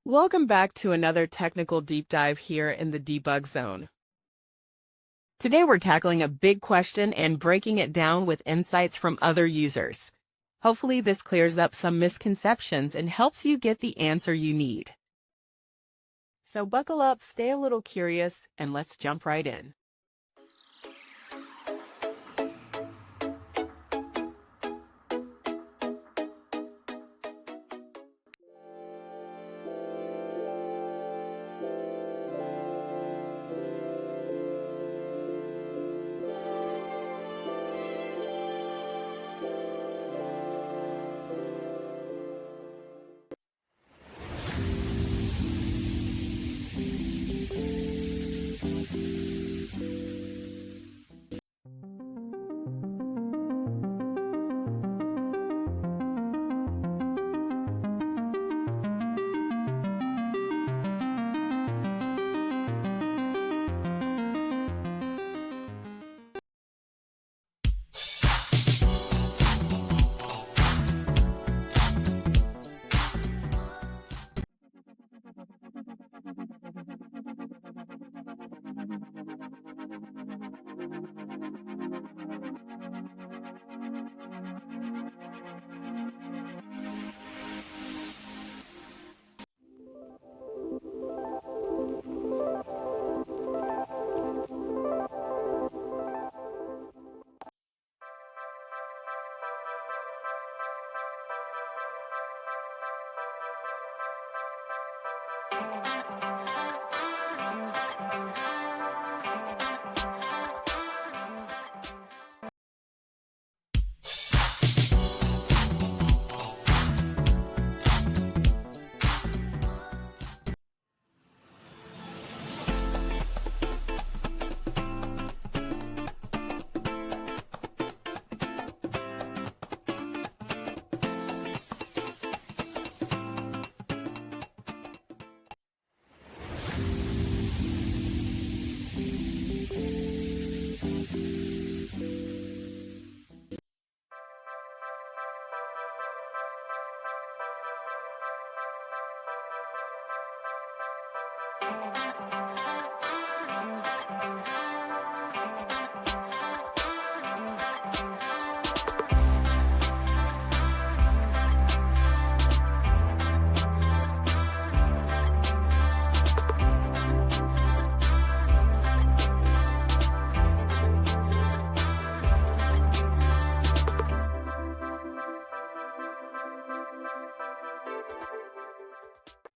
Welcome back to another technical deep dive here in the Debug Zone. Today we're tackling a big question and breaking it down with insights from other users. Hopefully this clears up some misconceptions and helps you get the answer you need. So buckle up, stay a little curious, and let's jump right in.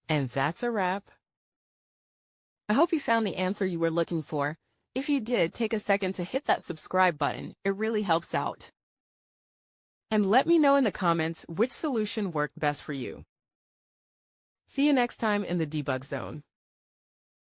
And that's a wrap. I hope you found the answer you were looking for. If you did, take a second to hit that subscribe button. It really helps out. And let me know in the comments which solution worked best for you. See you next time in the Debug Zone.